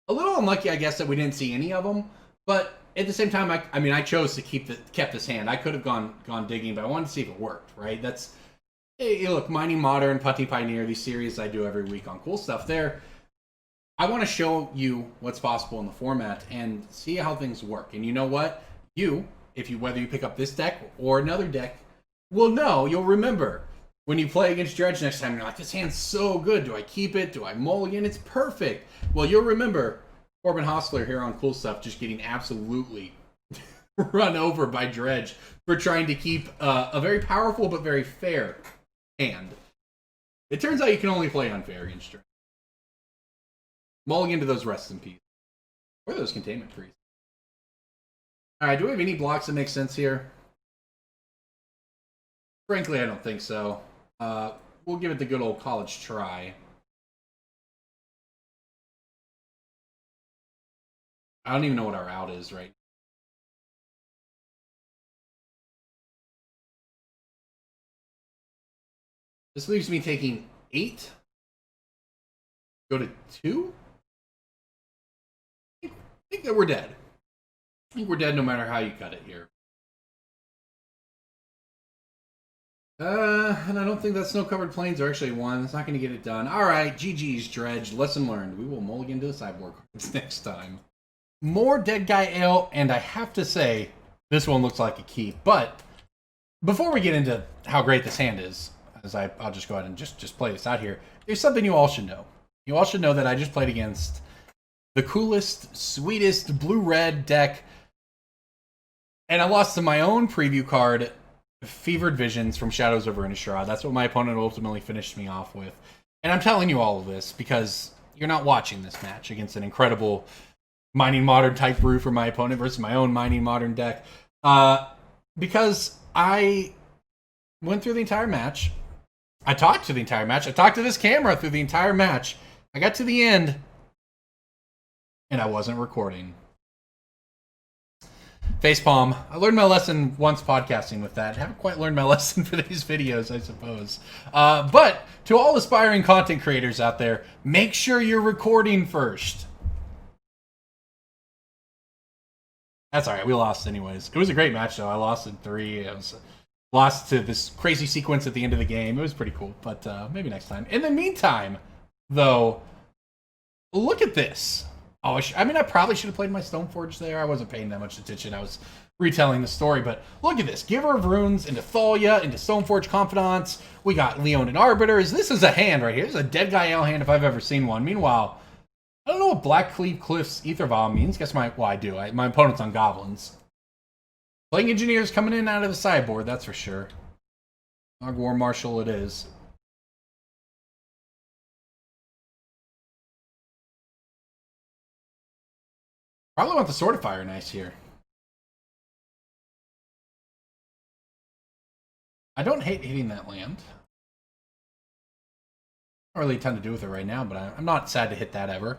A little unlucky, I guess, that we didn't see any of them, but at the same time, I chose to kept this hand. I could have gone digging, but I wanted to see if it worked, right? That's, hey, look, Mining Modern, Putty Pioneer, these series I do every week on Cool Stuff there. I want to show you what's possible in the format and see how things work. And you know what? Whether you pick up this deck or another deck, you'll remember when you play against Dredge next time, you're like, this hand's so good. Do I keep it? Do I mulligan? It's perfect. Well, you'll remember Corbin Hosler here on Cool Stuff just getting absolutely run over by Dredge for trying to keep a very powerful but very fair hand. It turns out you can only play unfair against Dredge. Mulligan to those Rest in Peace. Or those Containment Priests. Alright, do we have any blocks that make sense here? Frankly, I don't think so. We'll give it the good old college try. I don't even know what our out is right now. This leaves me taking 8. Go to 2? I think that we're dead. I think we're dead no matter how you cut it here. And I don't think that Snow-Covered Plains are actually one. It's not going to get it done. Alright, GG's, Dredge. Lesson learned. We will mulligan to the sideboard cards next time. More Deadguy Ale, and I have to say, this one looks like a keep. But before we get into how great this hand is, as I'll just go ahead and just play this out here, there's something you all should know. You all should know that I just played against the coolest, sweetest blue-red deck, and I lost to my own preview card, Fevered Visions from Shadows over Innistrad. That's what my opponent ultimately finished me off with. And I'm telling you all of this because you're not watching this match against an incredible Mining Modern type brew for my opponent versus my own Mining Modern deck. Because I went through the entire match. I talked to the entire match. I talked to this camera through the entire match. I got to the end, and I wasn't recording. Facepalm. I learned my lesson once podcasting with that. I haven't quite learned my lesson for these videos, I suppose. But to all aspiring content creators out there, make sure you're recording first. That's alright, we lost anyways. It was a great match though. I lost in 3. I was lost to this crazy sequence at the end of the game. It was pretty cool, but maybe next time. In the meantime, though, look at this. Oh, I probably should have played my Stoneforge there. I wasn't paying that much attention. I was retelling the story, but look at this. Giver of Runes into Thalia, into Stoneforge Confidants. We got Leonin Arbiters. This is a hand right here. This is a Deadguy Ale hand if I've ever seen one. Meanwhile, I don't know what Black Cleave Cliff's Aether Vial means. I do. My opponent's on Goblins. Playing Engineers coming in and out of the sideboard, that's for sure. Log War Marshal it is. Probably want the Sword of Fire Nice here. I don't hate hitting that land. Not really a ton to do with it right now, but I'm not sad to hit that ever.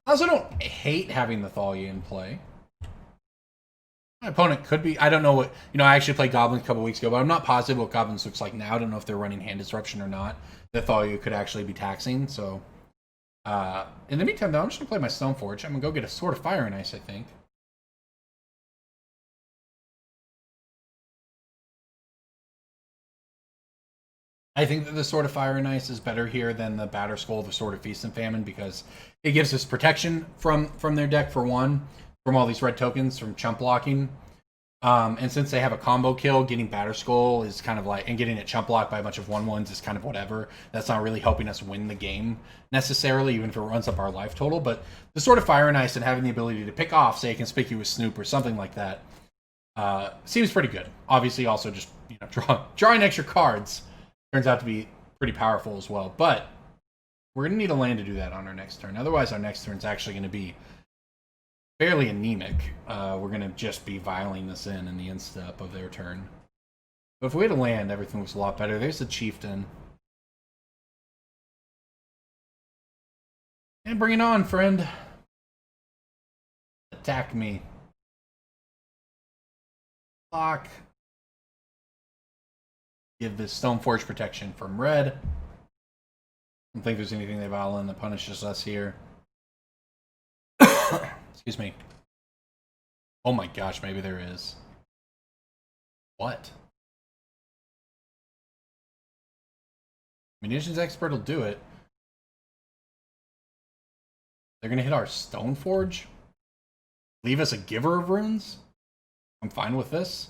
I also don't hate having the Thalia in play. My opponent could be, I don't know what, I actually played Goblins a couple weeks ago, but I'm not positive what Goblins looks like now. I don't know if they're running Hand Disruption or not. The Thalia could actually be taxing, so. In the meantime, though, I'm just going to play my Stoneforge. I'm going to go get a Sword of Fire and Ice, I think. I think that the Sword of Fire and Ice is better here than the Batterskull, the Sword of Feast and Famine, because it gives us protection from their deck, for one, from all these red tokens, from chump blocking. And since they have a combo kill, getting Batterskull is kind of like, and getting it chump blocked by a bunch of 1/1s is kind of whatever. That's not really helping us win the game necessarily, even if it runs up our life total. But the Sword of Fire and Ice and having the ability to pick off, say, a Conspicuous Snoop or something like that, seems pretty good. Obviously, also just drawing extra cards turns out to be pretty powerful as well. But we're going to need a land to do that on our next turn. Otherwise, our next turn is actually going to be fairly anemic. We're going to just be vialing this in the end step of their turn. But if we had a land, everything looks a lot better. There's the Chieftain. And bring it on, friend. attack me. Block. Give this Stoneforge protection from red. I don't think there's anything they Violin that punishes us here. Excuse me. Oh my gosh, maybe there is. What? Munitions Expert will do it. They're gonna hit our Stoneforge? Leave us a Giver of Runes? I'm fine with this.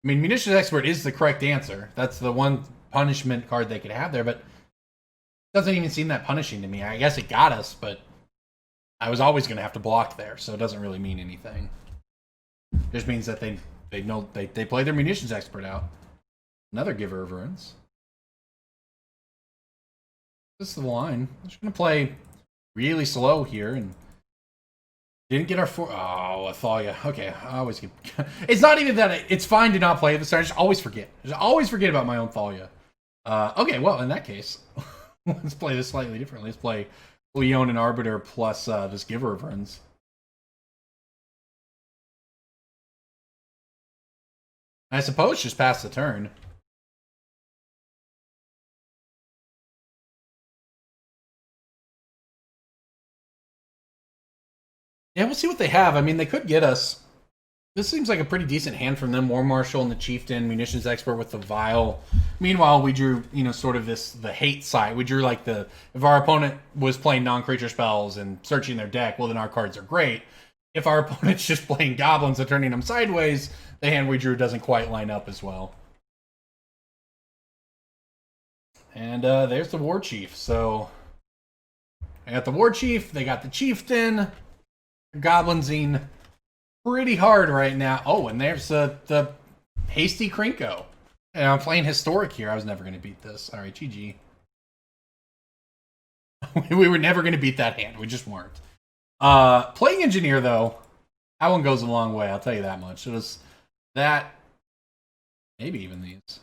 I mean, Munitions Expert is the correct answer. That's the one punishment card they could have there, but it doesn't even seem that punishing to me. I guess it got us, but I was always going to have to block there, so it doesn't really mean anything. It just means that they know they play their Munitions Expert out. Another Giver of Runes. This is the line. I'm just going to play really slow here and didn't get our oh, Thalia. Okay, I always get. It's not even that it's fine to not play at the start. I just always forget. I just always forget about my own Thalia. Okay, well, in that case, let's play this slightly differently. Let's play Leonin Arbiter plus this Giver of Runes. I suppose just pass the turn. Yeah, we'll see what they have. I mean, they could get us. This seems like a pretty decent hand from them. War Marshal and the Chieftain, Munitions Expert with the Vial. Meanwhile, we drew, sort of the hate side. We drew like if our opponent was playing non-creature spells and searching their deck, well, then our cards are great. If our opponent's just playing goblins and turning them sideways, the hand we drew doesn't quite line up as well. And there's the War Chief. So I got the War Chief. They got the Chieftain. Goblinsing pretty hard right now. Oh, and there's the Hasty Krinko. And I'm playing Historic here. I was never going to beat this. All right, GG. We were never going to beat that hand. We just weren't. Plague Engineer, though, that one goes a long way. I'll tell you that much. It was that. Maybe even these.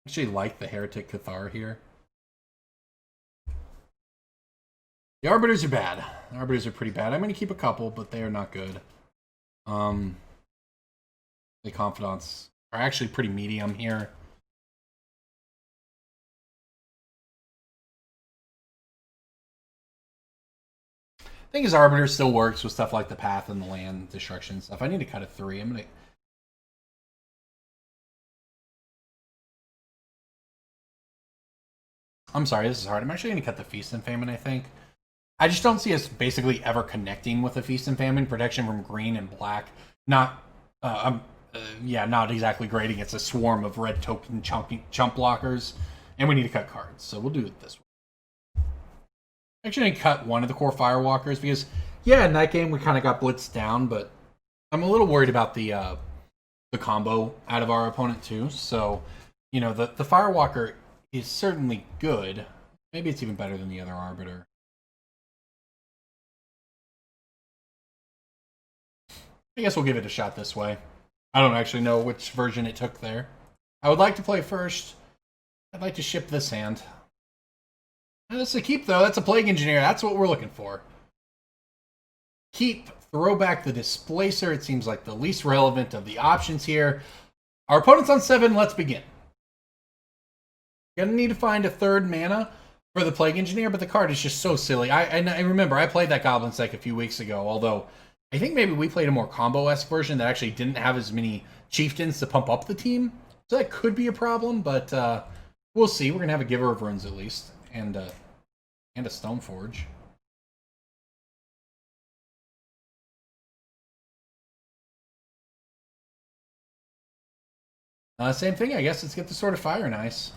Actually like the Heretic Cathar here. The Arbiters are bad. The Arbiters are pretty bad. I'm going to keep a couple, but they are not good. The Confidants are actually pretty medium here. Thing is, Arbiter still works with stuff like the Path and the Land Destruction stuff. I need to cut a 3. I'm going to... I'm sorry, this is hard. I'm actually going to cut the Feast and Famine, I think. I just don't see us basically ever connecting with a Feast and Famine. Protection from green and black. Not exactly great against a swarm of red token chump blockers. And we need to cut cards, so we'll do it this way. Actually, I cut one of the Kor Firewalkers because, yeah, in that game we kind of got blitzed down, but I'm a little worried about the combo out of our opponent too. So, the Firewalker is certainly good. Maybe it's even better than the other Arbiter. I guess we'll give it a shot this way. I don't actually know which version it took there. I would like to play first. I'd like to ship this hand. That's a keep, though. That's a Plague Engineer. That's what we're looking for. Keep. Throw back the Displacer. It seems like the least relevant of the options here. Our opponent's on 7. Let's begin. Gonna need to find a third mana for the Plague Engineer, but the card is just so silly. I remember I played that Goblin deck a few weeks ago, although I think maybe we played a more combo-esque version that actually didn't have as many Chieftains to pump up the team. So that could be a problem, but we'll see. We're going to have a Giver of Runes at least, and a Stoneforge. Same thing, I guess. Let's get the Sword of Fire nice.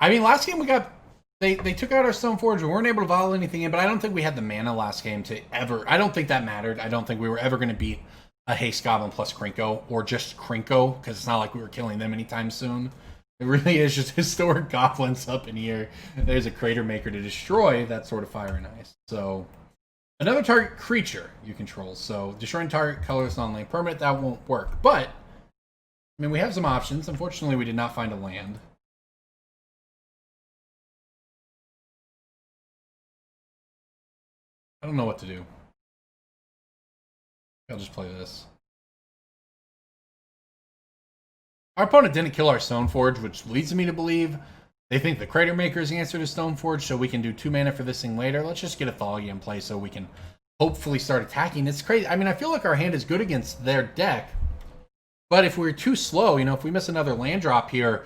I mean, last game we got... They took out our Stoneforge. We weren't able to volley anything in, but I don't think we had the mana last game to ever... I don't think that mattered. I don't think we were ever going to beat a Haste Goblin plus Krinko, or just Krinko, because it's not like we were killing them anytime soon. It really is just historic Goblins up in here. There's a Crater Maker to destroy that Sword of Fire and Ice. So, another target creature you control. So, destroying target colorless non-land permanent, that won't work. But, I mean, we have some options. Unfortunately, we did not find a land. I don't know what to do. I'll just play this. Our opponent didn't kill our Stoneforge, which leads me to believe they think the Crater Maker is the answer to Stoneforge, so we can do 2 mana for this thing later. Let's just get a Thalia in play so we can hopefully start attacking. It's crazy. I mean, I feel like our hand is good against their deck, but if we're too slow, you know, if we miss another land drop here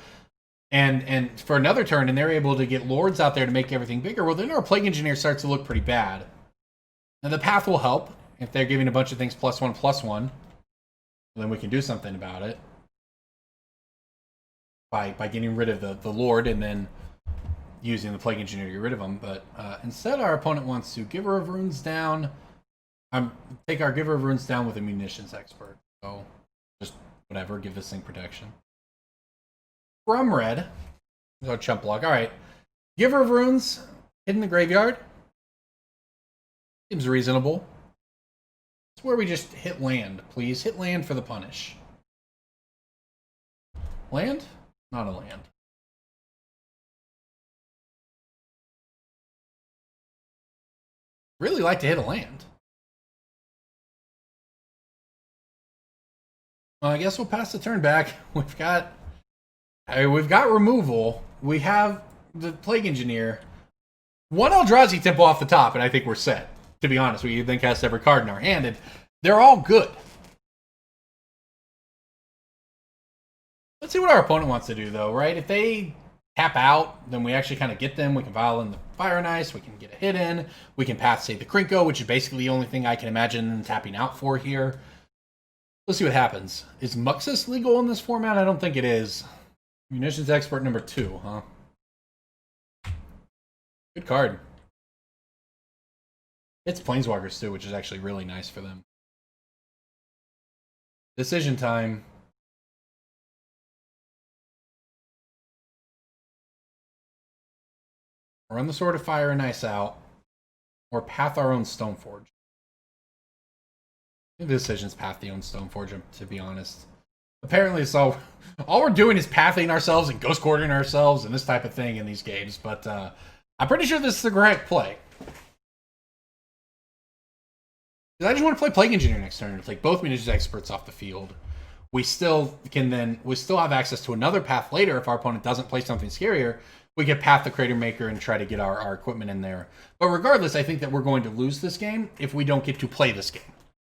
and for another turn and they're able to get Lords out there to make everything bigger, well, then our Plague Engineer starts to look pretty bad. Now, the path will help if they're giving a bunch of things +1/+1. Then we can do something about it by getting rid of the Lord and then using the Plague Engineer to get rid of them. But instead, our opponent wants to Giver of Runes down. Take our Giver of Runes down with a Munitions Expert. So just whatever, give this thing protection. From red, there's our chump block. All right, Giver of Runes hidden in the graveyard. Seems reasonable. It's where we just hit land, please. Hit land for the punish. Land? Not a land. Really like to hit a land. Well, I guess we'll pass the turn back. We've got removal. We have the Plague Engineer. 1 Eldrazi Temple off the top, and I think we're set. To be honest, we then cast every card in our hand, and they're all good. Let's see what our opponent wants to do, though, right? If they tap out, then we actually kind of get them. We can Vial in the Fire and Ice. We can get a hit in. We can path save the Krinko, which is basically the only thing I can imagine them tapping out for here. Let's see what happens. Is Muxus legal in this format? I don't think it is. Munitions Expert number 2, huh? Good card. It's Planeswalkers too, which is actually really nice for them. Decision time. Run the Sword of Fire and Ice out, or path our own Stoneforge. The decision's path the own Stoneforge, to be honest. Apparently, so all we're doing is pathing ourselves and ghost quartering ourselves and this type of thing in these games. But I'm pretty sure this is the correct play. I just want to play Plague Engineer next turn to take both Munitions Experts off the field. We still have access to another path later if our opponent doesn't play something scarier. We can path the Crater Maker and try to get our equipment in there. But regardless, I think that we're going to lose this game if we don't get to play this game.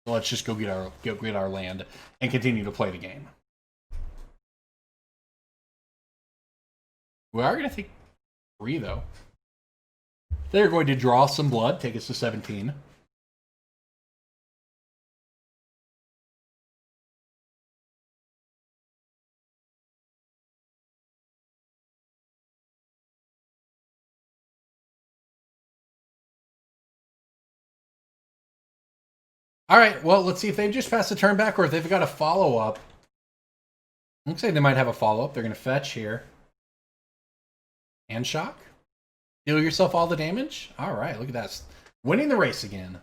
So let's just go get our land and continue to play the game. We are going to take 3, though. They're going to draw some blood, take us to 17. All right, well, let's see if they've just passed the turn back or if they've got a follow-up. Looks like they might have a follow-up. They're going to fetch here. And shock. Deal yourself all the damage. All right, look at that. Winning the race again.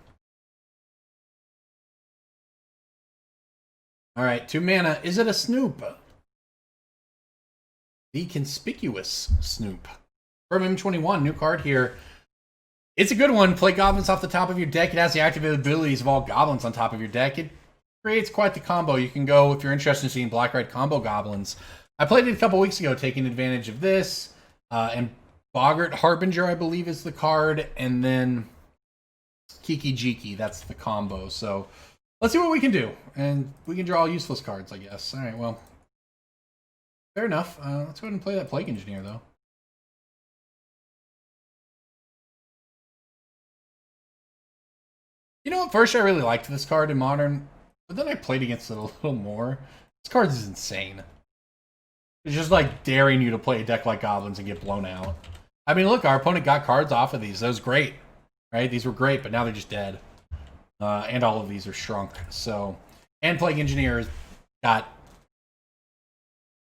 All right, 2 mana. Is it a Snoop? The Conspicuous Snoop. From M21, new card here. It's a good one. Play goblins off the top of your deck. It has the activated abilities of all goblins on top of your deck. It creates quite the combo. You can go, if you're interested in seeing black-red combo goblins. I played it a couple weeks ago, taking advantage of this. And Boggart Harbinger, I believe, is the card. And then Kiki Jiki, that's the combo. So let's see what we can do. And we can draw useless cards, I guess. All right, well, fair enough. Let's go ahead and play that Plague Engineer, though. You know, at first I really liked this card in Modern, but then I played against it a little more. This card is insane. It's just like daring you to play a deck like Goblins and get blown out. I mean, look, our opponent got cards off of these. That was great, right? These were great, but now they're just dead. And all of these are shrunk. So, and Plague Engineers got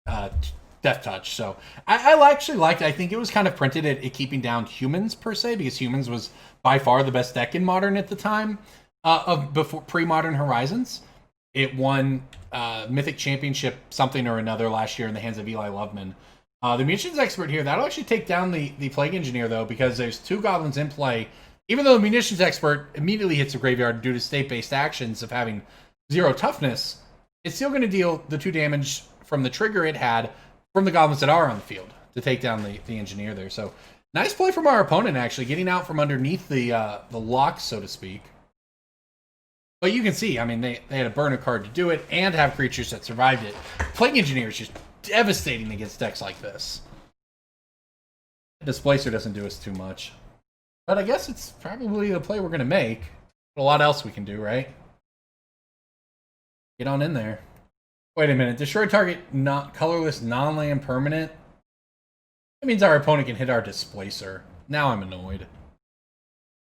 Death Touch. So I actually liked it. I think it was kind of printed at keeping down Humans per se, because Humans was by far the best deck in Modern at the time of before pre-Modern Horizons. it won Mythic Championship something or another last year in the hands of Eli Loveman. The Munitions Expert here, that'll actually take down the Plague Engineer, though, because there's 2 goblins in play. Even though the Munitions Expert immediately hits the graveyard due to state-based actions of having 0 toughness, it's still going to deal the 2 damage from the trigger it had from the goblins that are on the field to take down the Engineer there. So, nice play from our opponent, actually, getting out from underneath the lock, so to speak. But you can see, I mean, they had a burn a card to do it and have creatures that survived it. Plague Engineer is just devastating against decks like this. Displacer doesn't do us too much. But I guess it's probably the play we're going to make. A lot else we can do, right? Get on in there. Wait a minute. Destroy target colorless non-land permanent? That means our opponent can hit our Displacer. Now I'm annoyed.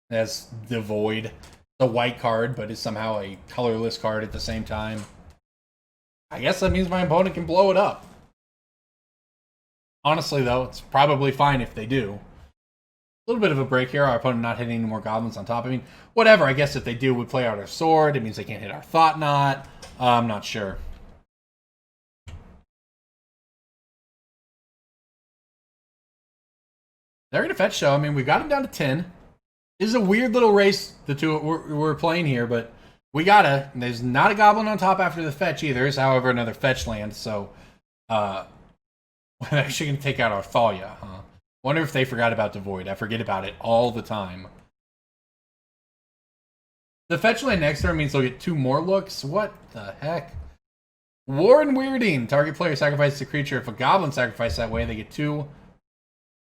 As Devoid. The white card, but is somehow a colorless card at the same time. I guess that means my opponent can blow it up. Honestly, though, it's probably fine if they do. A little bit of a break here. Our opponent not hitting any more goblins on top. I mean, whatever. I guess if they do, we play out our sword. It means they can't hit our Thought-Knot. I'm not sure. They're going to fetch, so I mean, we got him down to 10. This is a weird little race the two we're playing here, but we gotta. There's not a goblin on top after the fetch either. There's, however, another fetch land, so we're actually going to take out our Thalia, huh? Wonder if they forgot about Devoid. I forget about it all the time. The fetch land next turn means they'll get 2 more looks. What the heck? Warren Weirding. Target player sacrifices a creature. If a goblin sacrifices that way, they get 2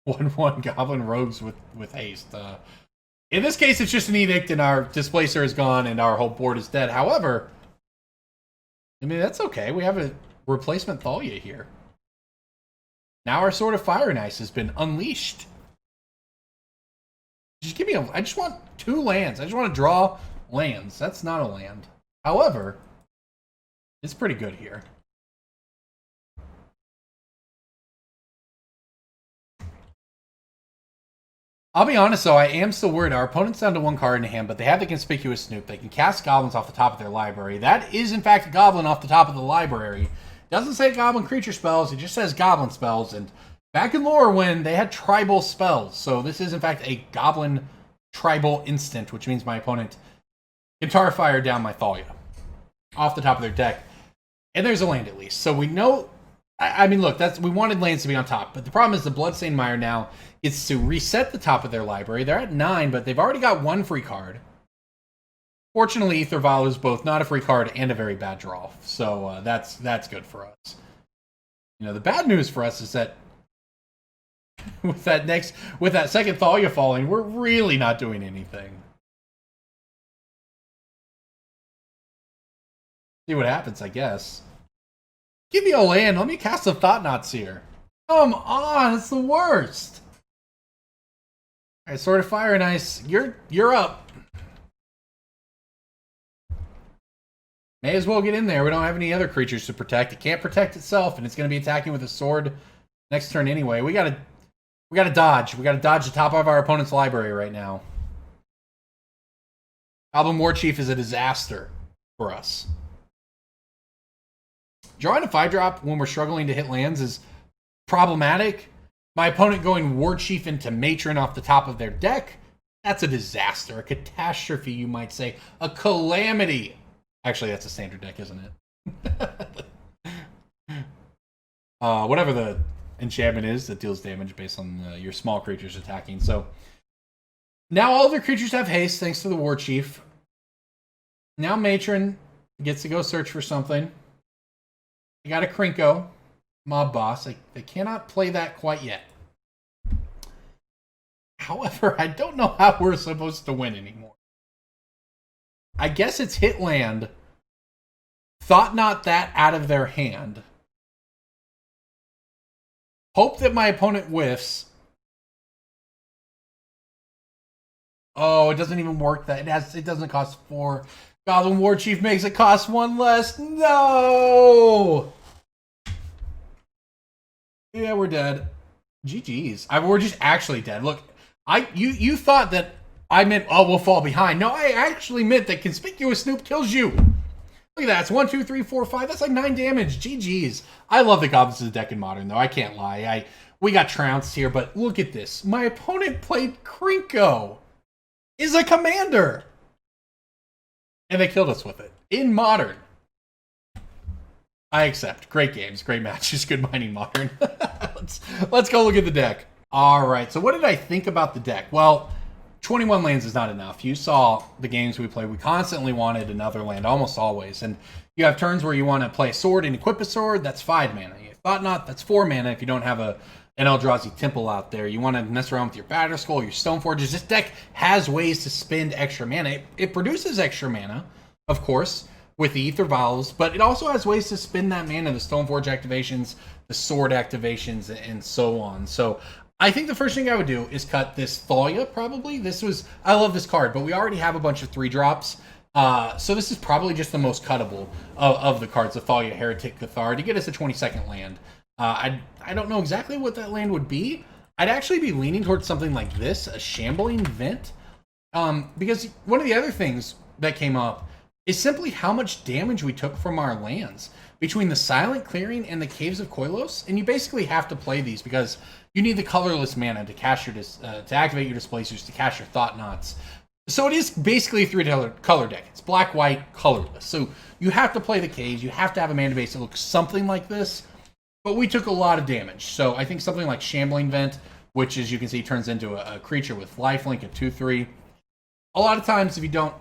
1/1 goblin rogues with haste. In this case, it's just an edict, and our Displacer is gone, and our whole board is dead. However, I mean, that's okay. We have a replacement Thalia here. Now our Sword of Fire and Ice has been unleashed. Just give me I just want 2 lands. I just want to draw lands. That's not a land. However, it's pretty good here. I'll be honest, though, I am still worried. Our opponent's down to 1 card in hand, but they have the Conspicuous Snoop. They can cast goblins off the top of their library. That is, in fact, a goblin off the top of the library. Doesn't say goblin creature spells, it just says goblin spells. And back in Lorwyn, they had tribal spells. So this is, in fact, a goblin tribal instant, which means my opponent can tar fire down my Thalia off the top of their deck. And there's a land at least. So we know... I mean, look, we wanted lands to be on top, but the problem is the Bloodstained Mire now is to reset the top of their library. They're at 9, but they've already got 1 free card. Fortunately, Aether Vial is both not a free card and a very bad draw, so that's good for us. You know, the bad news for us is that with that second Thalia falling, we're really not doing anything. See what happens, I guess. Give me a land. Let me cast a Thought-Knot Seer. Come on, it's the worst. All right, Sword of Fire and Ice. You're up. May as well get in there. We don't have any other creatures to protect. It can't protect itself, and it's going to be attacking with a sword next turn anyway. We gotta dodge. We gotta dodge the top of our opponent's library right now. Goblin War Chief is a disaster for us. Drawing a 5-drop when we're struggling to hit lands is problematic. My opponent going War Chief into Matron off the top of their deck, that's a disaster. A catastrophe, you might say. A calamity. Actually, that's a standard deck, isn't it? Whatever the enchantment is that deals damage based on your small creatures attacking. So now all their creatures have haste thanks to the War Chief. Now Matron gets to go search for something. They got a Krinko, Mob Boss. They cannot play that quite yet. However, I don't know how we're supposed to win anymore. I guess it's hit land. Thought-Knot that out of their hand. Hope that my opponent whiffs. Oh, it doesn't even work. It doesn't cost 4. Goblin War Chief makes it cost 1 less. No! Yeah, we're dead. GG's. We're just actually dead. Look, you thought that I meant, oh, we'll fall behind. No, I actually meant that Conspicuous Snoop kills you. Look at that. It's 1, 2, 3, 4, 5. That's like 9 damage. GG's. I love the Goblins of the deck in Modern, though. I can't lie. We got trounced here, but look at this. My opponent played Krinko. Is a commander. And they killed us with it. In Modern. I accept. Great games. Great matches. Good mining Modern. let's go look at the deck. All right. So what did I think about the deck? Well, 21 lands is not enough. You saw the games we played. We constantly wanted another land, almost always. And you have turns where you want to play a sword and equip a sword. That's 5 mana. You have Thought-Knot. That's 4 mana if you don't have an Eldrazi Temple out there. You want to mess around with your Batterskull, your Stoneforges. This deck has ways to spend extra mana. It produces extra mana, of course, with the Aether Vials, but it also has ways to spend that mana, the Stoneforge activations, the sword activations, and so on. So I think the first thing I would do is cut this Thalia, probably. I love this card, but we already have a bunch of 3-drops. So this is probably just the most cuttable of the cards, the Thalia, Heretic, Cathar, to get us a 22nd land. I don't know exactly what that land would be. I'd actually be leaning towards something like this, a Shambling Vent. Because one of the other things that came up is simply how much damage we took from our lands. Between the Silent Clearing and the Caves of Koilos, and you basically have to play these because you need the colorless mana to cast your to activate your Displacers, to cast your Thought-Knots. So it is basically a 3-color deck. It's black, white, colorless. So you have to play the Caves. You have to have a mana base that looks something like this. But we took a lot of damage. So I think something like Shambling Vent, which, as you can see, turns into a creature with lifelink at 2/3. A lot of times, if you don't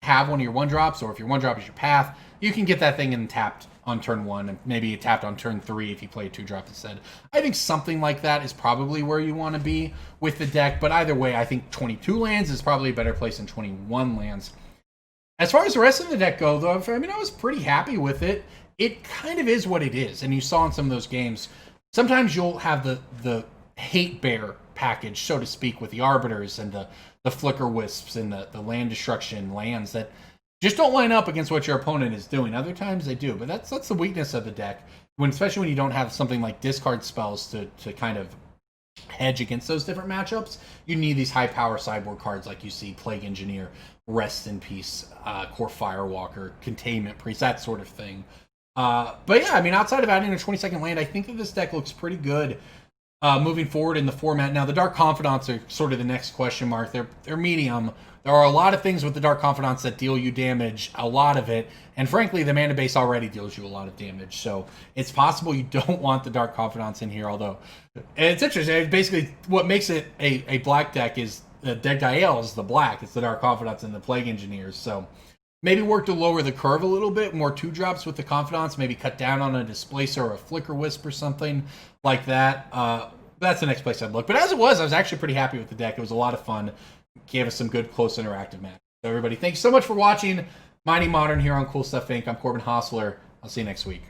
have one of your 1-drops, or if your 1-drop is your path, you can get that thing and tapped on turn 1, and maybe tapped on turn 3 if you play a 2-drop instead. I think something like that is probably where you want to be with the deck, but either way, I think 22 lands is probably a better place than 21 lands. As far as the rest of the deck go, though, I mean, I was pretty happy with it. It kind of is what it is, and you saw in some of those games, sometimes you'll have the hate bear package, so to speak, with the Arbiters and the Flickerwisps and the land destruction lands that just don't line up against what your opponent is doing. Other times they do, but that's the weakness of the deck, especially when you don't have something like discard spells to kind of hedge against those different matchups. You need these high power sideboard cards like you see Plague Engineer, Rest in Peace, Kor Firewalker, Containment Priest, that sort of thing. But yeah, I mean, outside of adding a 22nd land, I think that this deck looks pretty good moving forward in the format. Now, the Dark Confidants are sort of the next question mark. They're medium. There are a lot of things with the Dark Confidants that deal you damage, a lot of it. And frankly, the mana base already deals you a lot of damage. So it's possible you don't want the Dark Confidants in here, although it's interesting. Basically, what makes it a black deck is the Deadguy is the black. It's the Dark Confidants and the Plague Engineers. So maybe work to lower the curve a little bit, more 2-drops with the Confidants, maybe cut down on a Displacer or a Flickerwisp or something like that. That's the next place I'd look. But as it was, I was actually pretty happy with the deck. It was a lot of fun. Gave us some good, close, interactive matches. So everybody, thanks so much for watching Mining Modern here on Cool Stuff Inc. I'm Corbin Hosler. I'll see you next week.